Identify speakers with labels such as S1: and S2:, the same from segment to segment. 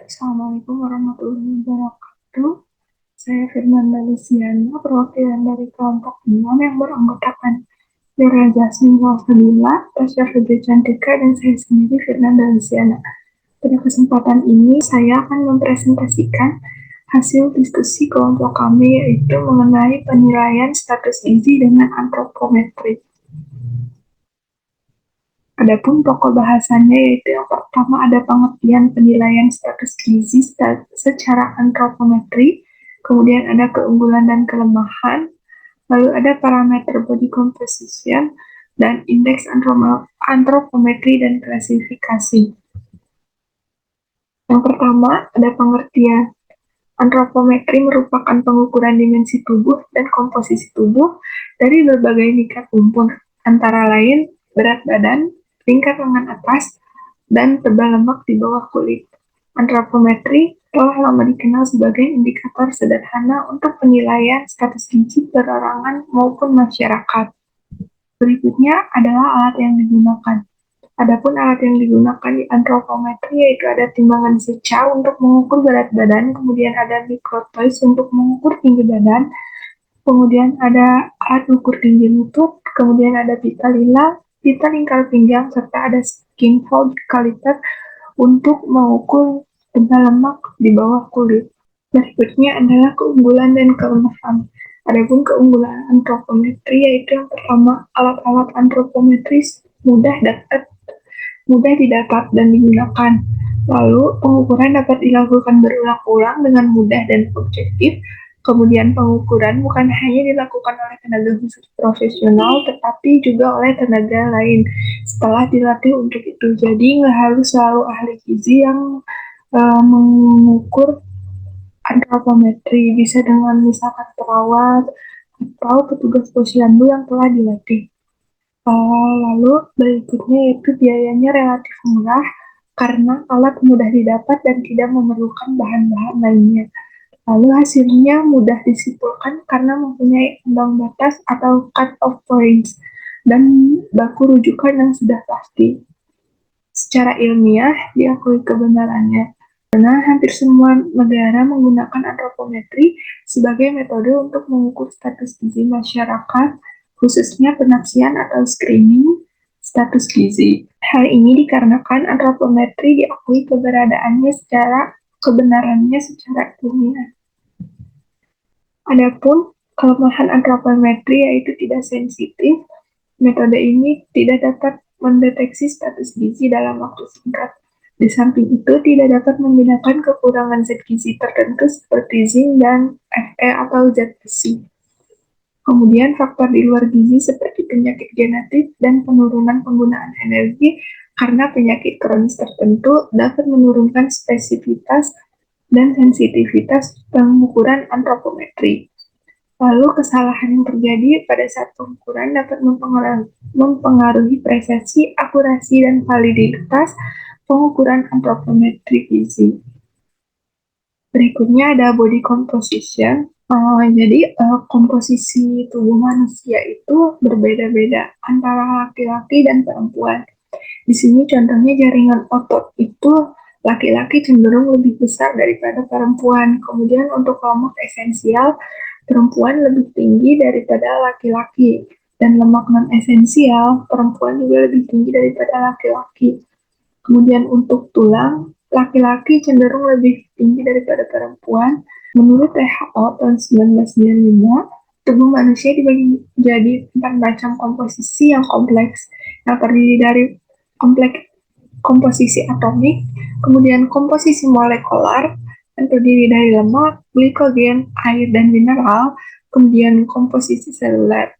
S1: Assalamualaikum warahmatullahi wabarakatuh. Saya Firmanda Luciana, perwakilan dari kelompok 6 yang beranggotakan Dera Jasmine Salsabila, Tasya Febri Cantika, dan saya sendiri Firmanda Luciana. Pada kesempatan ini, saya akan mempresentasikan hasil diskusi kelompok kami, yaitu mengenai penilaian status gizi dengan antropometri. Adapun pokok bahasannya yaitu yang pertama ada pengertian penilaian status gizi secara antropometri, kemudian ada keunggulan dan kelemahan, lalu ada parameter body composition, dan indeks antropometri dan klasifikasi. Yang pertama ada pengertian. Antropometri merupakan pengukuran dimensi tubuh dan komposisi tubuh dari berbagai tingkat unsur, antara lain berat badan, tingkat lengan atas, dan tebal lemak di bawah kulit. Antropometri telah lama dikenal sebagai indikator sederhana untuk penilaian status gizi perorangan maupun masyarakat. Berikutnya adalah alat yang digunakan. Adapun alat yang digunakan di antropometri yaitu ada timbangan seca untuk mengukur berat badan, kemudian ada microtoys untuk mengukur tinggi badan, kemudian ada alat ukur tinggi lutut, kemudian ada pita lila, pita lingkar pinggang, serta ada skin fold calipers untuk mengukur tebal lemak di bawah kulit. Berikutnya adalah keunggulan dan kelemahan. Adapun keunggulan antropometri yaitu yang pertama, alat-alat antropometris mudah didapat dan digunakan. Lalu, pengukuran dapat dilakukan berulang-ulang dengan mudah dan objektif. Kemudian pengukuran bukan hanya dilakukan oleh tenaga khusus profesional, tetapi juga oleh tenaga lain setelah dilatih untuk itu. Jadi nggak harus selalu ahli gizi yang mengukur antropometri, bisa dengan misalkan perawat atau petugas posyandu yang telah dilatih. Lalu berikutnya yaitu biayanya relatif murah karena alat mudah didapat dan tidak memerlukan bahan-bahan lainnya. Lalu hasilnya mudah disimpulkan karena mempunyai ambang batas atau cut-off points dan baku rujukan yang sudah pasti. Secara ilmiah diakui kebenarannya, karena hampir semua negara menggunakan antropometri sebagai metode untuk mengukur status gizi masyarakat, khususnya penaksian atau screening status gizi. Hal ini dikarenakan antropometri diakui kebenarannya secara ilmiah. Adapun kelemahan antropometri yaitu tidak sensitif. Metode ini tidak dapat mendeteksi status gizi dalam waktu singkat. Di samping itu, tidak dapat membedakan kekurangan zat gizi tertentu seperti zinc dan Fe atau zat besi. Kemudian faktor di luar gizi seperti penyakit genetik dan penurunan penggunaan energi karena penyakit kronis tertentu dapat menurunkan spesifitas dan sensitivitas pengukuran antropometri. Lalu kesalahan yang terjadi pada saat pengukuran dapat mempengaruhi presisi, akurasi, dan validitas pengukuran antropometri gizi. Berikutnya ada body composition. Jadi komposisi tubuh manusia itu berbeda-beda antara laki-laki dan perempuan. Di sini contohnya jaringan otot itu laki-laki cenderung lebih besar daripada perempuan. Kemudian untuk lemak esensial, perempuan lebih tinggi daripada laki-laki. Dan lemak non-esensial, perempuan juga lebih tinggi daripada laki-laki. Kemudian untuk tulang, laki-laki cenderung lebih tinggi daripada perempuan. Menurut WHO tahun 1995, tubuh manusia dibagi menjadi 4 macam komposisi yang kompleks, yang terdiri dari komposisi atomik, kemudian komposisi molekular, yang terdiri dari lemak, glikogen, air, dan mineral, kemudian komposisi seluler.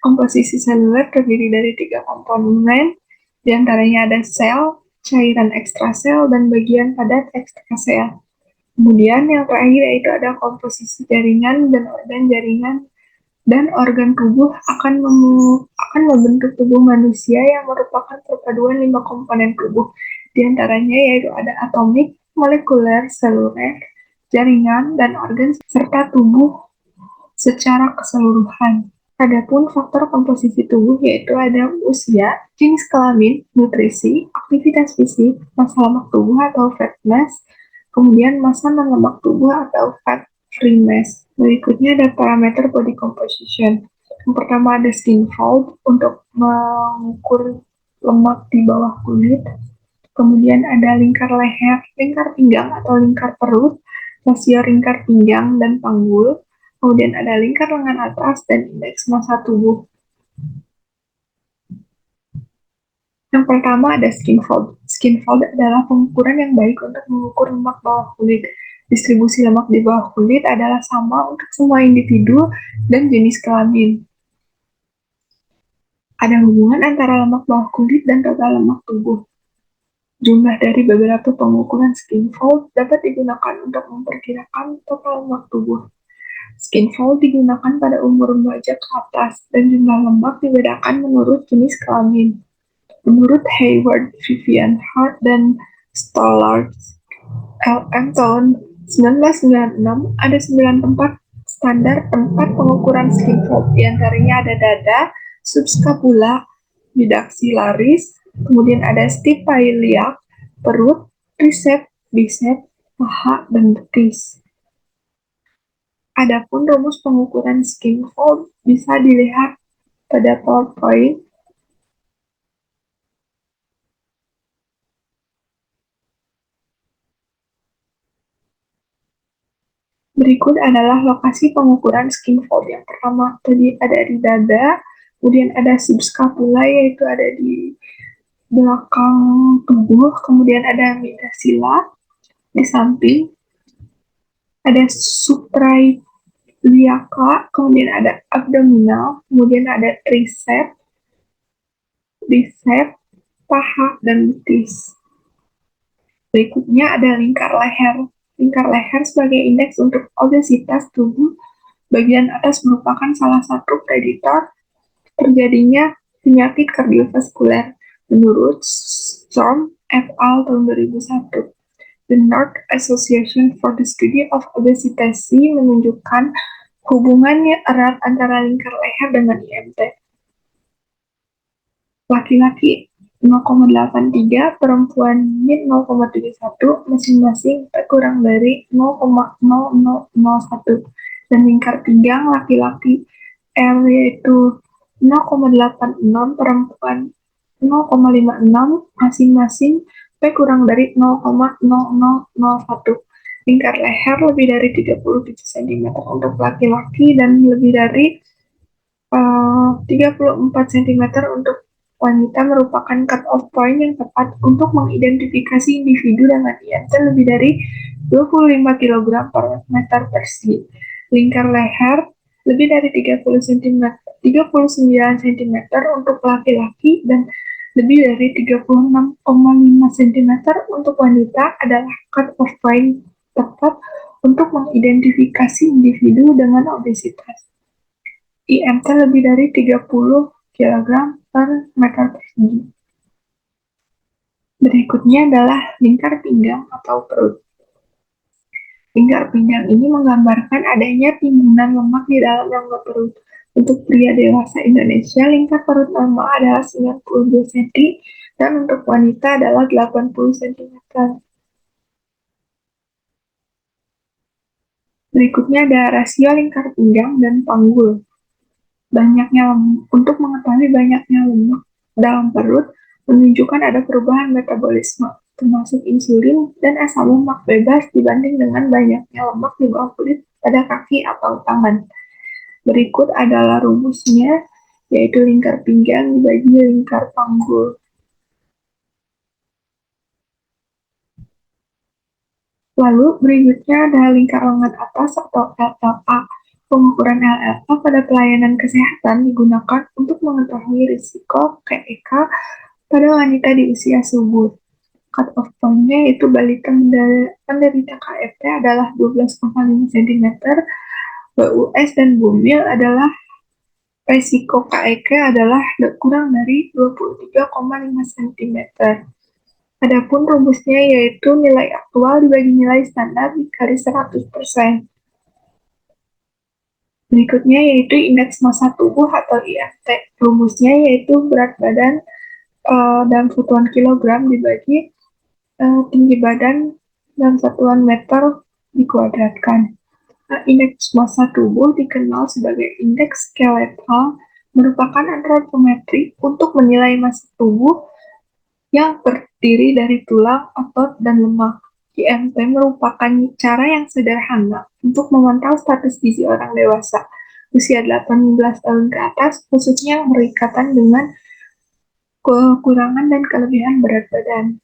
S1: Komposisi seluler terdiri dari 3 komponen, diantaranya ada sel, cairan ekstrasel, dan bagian padat ekstrasel. Kemudian yang terakhir yaitu ada komposisi jaringan dan organ jaringan dan organ tubuh akan membentuk tubuh manusia yang merupakan perpaduan 5 komponen tubuh. Di antaranya yaitu ada atomik, molekuler, seluler, jaringan, dan organ serta tubuh secara keseluruhan. Adapun faktor komposisi tubuh yaitu ada usia, jenis kelamin, nutrisi, aktivitas fisik, massa lemak tubuh atau fat mass, Kemudian massa non lemak tubuh atau fat free mass. Berikutnya ada parameter body composition. Yang pertama ada skin fold untuk mengukur lemak di bawah kulit. Kemudian ada lingkar leher, lingkar pinggang atau lingkar perut, rasio lingkar pinggang dan panggul. Kemudian ada lingkar lengan atas dan indeks massa tubuh. Yang pertama ada skin fold. Skin fold adalah pengukuran yang baik untuk mengukur lemak bawah kulit. Distribusi lemak di bawah kulit adalah sama untuk semua individu dan jenis kelamin. Ada hubungan antara lemak bawah kulit dan total lemak tubuh. Jumlah dari beberapa pengukuran skin fold dapat digunakan untuk memperkirakan total lemak tubuh. Skin fold digunakan pada umur remaja ke atas dan jumlah lemak dibedakan menurut jenis kelamin. Menurut Hayward, Vivian Hart, dan Stollard, LM tahun 1996, ada 9 tempat standar tempat pengukuran skin fold. Di antaranya ada dada, subscapula, bidaxillaris, kemudian ada stipa iliac, perut, tricep, bicep, paha, dan betis. Adapun rumus pengukuran skin fold bisa dilihat pada PowerPoint. Berikut adalah lokasi pengukuran skin fold. Yang pertama tadi ada di dada, kemudian ada subscapula yaitu ada di belakang tubuh, kemudian ada midasilla di samping, ada suprailiaca, kemudian ada abdominal, kemudian ada tricep, bicep, paha, dan betis. Berikutnya ada lingkar leher. Lingkar leher sebagai indeks untuk obesitas tubuh. Bagian atas merupakan salah satu prediktor terjadinya penyakit kardiovaskuler menurut Storm et al. Tahun 2001. The North Association for the Study of Obesity menunjukkan hubungannya erat antara lingkar leher dengan IMT. Laki-laki 0,83, perempuan 0,71, masing-masing kurang dari 0,0001. Dan lingkar pinggang laki-laki R yaitu 0,86, perempuan 0,56, masing-masing P kurang dari 0,0001. Lingkar leher lebih dari 37 cm untuk laki-laki dan lebih dari 34 cm untuk wanita merupakan cut-off point yang tepat untuk mengidentifikasi individu dengan IMC lebih dari 25 kg per meter persegi. Lingkar leher lebih dari 39 cm untuk laki-laki dan lebih dari 36,5 cm untuk wanita adalah cut-off point tepat untuk mengidentifikasi individu dengan obesitas. IMT lebih dari 30 kg per meter persegi. Berikutnya adalah lingkar pinggang atau perut. Lingkar pinggang ini menggambarkan adanya timbunan lemak di dalam rongga perut. Untuk pria dewasa Indonesia, lingkar perut normal adalah 92 cm dan untuk wanita adalah 80 cm. Berikutnya ada rasio lingkar pinggang dan panggul. Untuk mengetahui banyaknya lemak dalam perut menunjukkan ada perubahan metabolisme, termasuk insulin dan asam lemak bebas dibanding dengan banyaknya lemak di bawah kulit pada kaki atau tangan. Berikut adalah rumusnya, yaitu lingkar pinggang dibagi lingkar panggul. Lalu berikutnya ada lingkar lengan atas atau LLA. Pengukuran LLA pada pelayanan kesehatan digunakan untuk mengetahui risiko KEK pada wanita di usia subur. Cut-off point-nya yaitu balita penderita KFT adalah 12,5 cm, BUS dan bumil adalah risiko KEK adalah kurang dari 23,5 cm. Adapun rumusnya yaitu nilai aktual dibagi nilai standar dikali 100%. Berikutnya yaitu indeks massa tubuh atau IMT. Rumusnya yaitu berat badan dalam satuan kilogram dibagi tinggi badan dan satuan meter dikuadratkan. Indeks massa tubuh dikenal sebagai indeks skeletal, merupakan antropometri untuk menilai massa tubuh yang terdiri dari tulang, otot, dan lemak. IMT merupakan cara yang sederhana untuk memantau status gizi orang dewasa usia 18 tahun ke atas, khususnya yang berikatan dengan kekurangan dan kelebihan berat badan.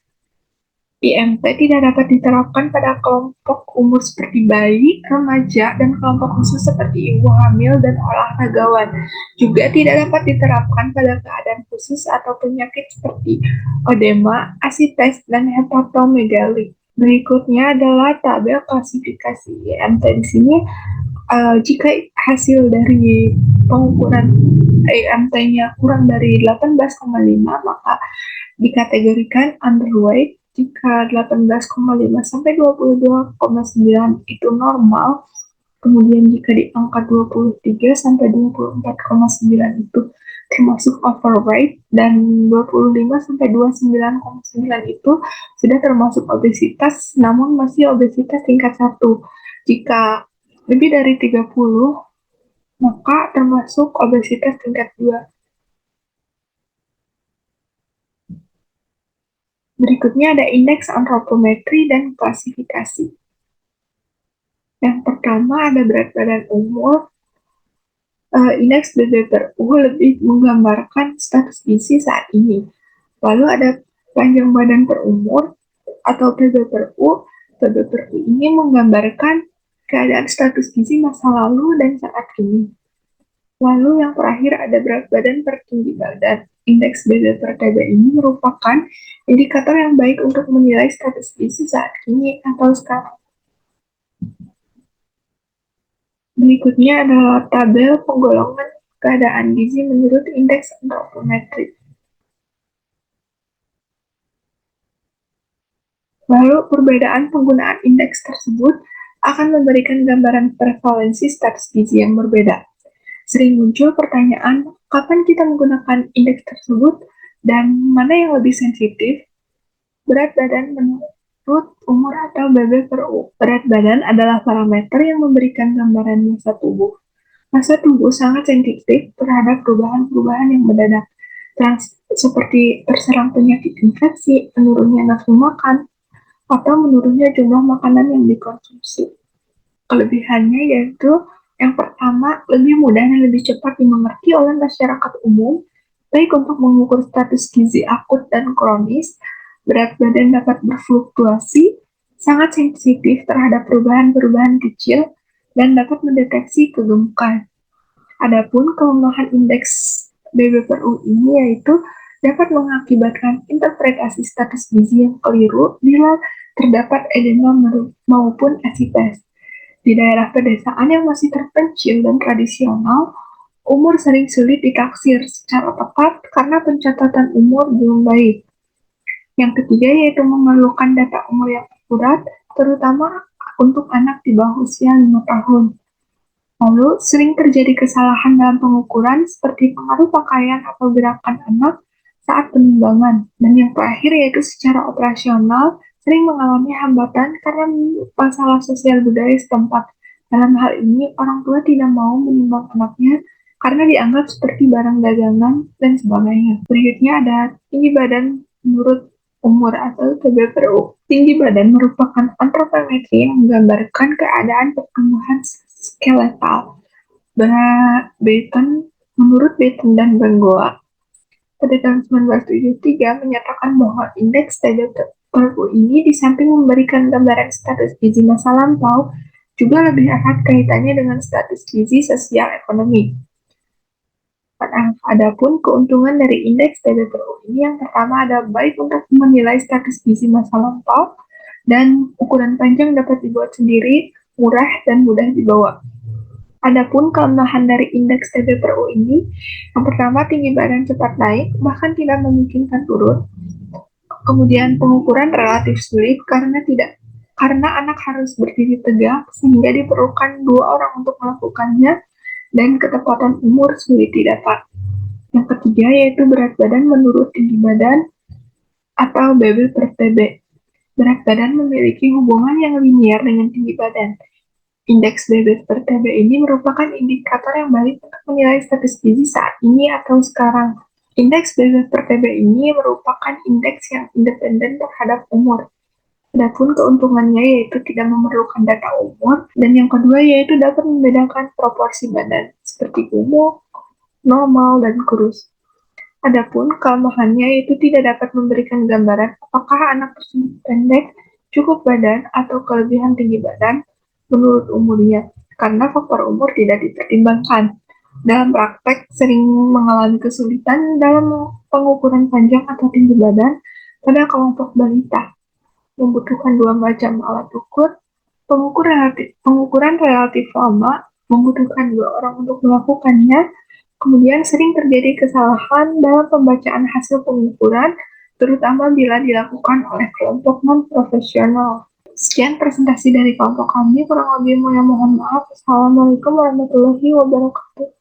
S1: IMT tidak dapat diterapkan pada kelompok umur seperti bayi, remaja, dan kelompok khusus seperti ibu hamil dan olahragawan. Juga tidak dapat diterapkan pada keadaan khusus atau penyakit seperti odema, asites, dan hepatomegali. Berikutnya adalah tabel klasifikasi IMT. Di sini, jika hasil dari pengukuran IMT-nya kurang dari 18,5, maka dikategorikan underweight. Jika 18,5 sampai 22,9 itu normal, kemudian jika di angka 23 sampai 24,9 itu termasuk overweight, dan 25 sampai 29,9 itu sudah termasuk obesitas, namun masih obesitas tingkat 1. Jika lebih dari 30, maka termasuk obesitas tingkat 2. Berikutnya ada indeks antropometri dan klasifikasi. Yang pertama ada berat badan umur. Indeks BB per U lebih menggambarkan status gizi saat ini. Lalu ada panjang badan per umur atau PB per U. PB per U ini menggambarkan keadaan status gizi masa lalu dan saat ini. Lalu yang terakhir ada berat badan per tinggi badan. Indeks BB per TB ini merupakan indikator yang baik untuk menilai status gizi saat ini atau sekarang. Berikutnya adalah tabel penggolongan keadaan gizi menurut indeks antropometri. Lalu perbedaan penggunaan indeks tersebut akan memberikan gambaran prevalensi status gizi yang berbeda. Sering muncul pertanyaan, kapan kita menggunakan indeks tersebut dan mana yang lebih sensitif? Berat badan menurut umur atau BB per U. Berat badan adalah parameter yang memberikan gambaran massa tubuh. Massa tubuh sangat sensitif terhadap perubahan-perubahan yang mendadak, seperti terserang penyakit infeksi, menurunnya nafsu makan, atau menurunnya jumlah makanan yang dikonsumsi. Kelebihannya yaitu yang pertama, lebih mudah dan lebih cepat dimengerti oleh masyarakat umum, baik untuk mengukur status gizi akut dan kronis. Berat badan dapat berfluktuasi, sangat sensitif terhadap perubahan-perubahan kecil, dan dapat mendeteksi kegemukan. Adapun kelemahan indeks BB per U ini yaitu dapat mengakibatkan interpretasi status gizi yang keliru bila terdapat edema maupun asites. Di daerah pedesaan yang masih terpencil dan tradisional, umur sering sulit ditaksir secara tepat karena pencatatan umur belum baik. Yang ketiga yaitu memerlukan data umur yang akurat, terutama untuk anak di bawah usia 5 tahun. Lalu, sering terjadi kesalahan dalam pengukuran seperti pengaruh pakaian atau gerakan anak saat penimbangan. Dan yang terakhir yaitu secara operasional, sering mengalami hambatan karena masalah sosial budaya setempat. Dalam hal ini, orang tua tidak mau menimbang anaknya karena dianggap seperti barang dagangan dan sebagainya. Berikutnya ada tinggi badan menurut umur atau TB per U. Tinggi badan merupakan antropometri yang menggambarkan keadaan pertumbuhan skeletal. Menurut Baton dan Bengoa, pada tahun 1973 menyatakan bahwa indeks TB per U ini di samping memberikan gambaran status gizi masa lampau, juga lebih erat kaitannya dengan status gizi sosial ekonomi. Adapun keuntungan dari indeks TB per U ini yang pertama ada baik untuk menilai status gizi masa lampau, dan ukuran panjang dapat dibuat sendiri, murah, dan mudah dibawa. Adapun kelemahan dari indeks TB per U ini, yang pertama tinggi badan cepat naik, bahkan tidak memungkinkan turun. Kemudian pengukuran relatif sulit karena anak harus berdiri tegak sehingga diperlukan 2 orang untuk melakukannya, dan ketepatan umur sulit didapat. Yang ketiga yaitu berat badan menurut tinggi badan atau BB per TB. Berat badan memiliki hubungan yang linier dengan tinggi badan. Indeks BB per TB ini merupakan indikator yang baik untuk menilai status gizi saat ini atau sekarang. Indeks BB per TB ini merupakan indeks yang independen terhadap umur. Adapun keuntungannya yaitu tidak memerlukan data umur, dan yang kedua yaitu dapat membedakan proporsi badan, seperti gemuk, normal, dan kurus. Adapun kelemahannya itu tidak dapat memberikan gambaran apakah anak tersebut pendek, cukup badan, atau kelebihan tinggi badan menurut umurnya, karena faktor umur tidak dipertimbangkan. Dalam praktek, sering mengalami kesulitan dalam pengukuran panjang atau tinggi badan pada kelompok balita. Membutuhkan dua macam alat ukur, pengukuran relatif lama, membutuhkan dua orang untuk melakukannya. Kemudian sering terjadi kesalahan dalam pembacaan hasil pengukuran, terutama bila dilakukan oleh kelompok non-profesional. Sekian presentasi dari kelompok kami, kurang lebih mohon maaf. Assalamualaikum warahmatullahi wabarakatuh.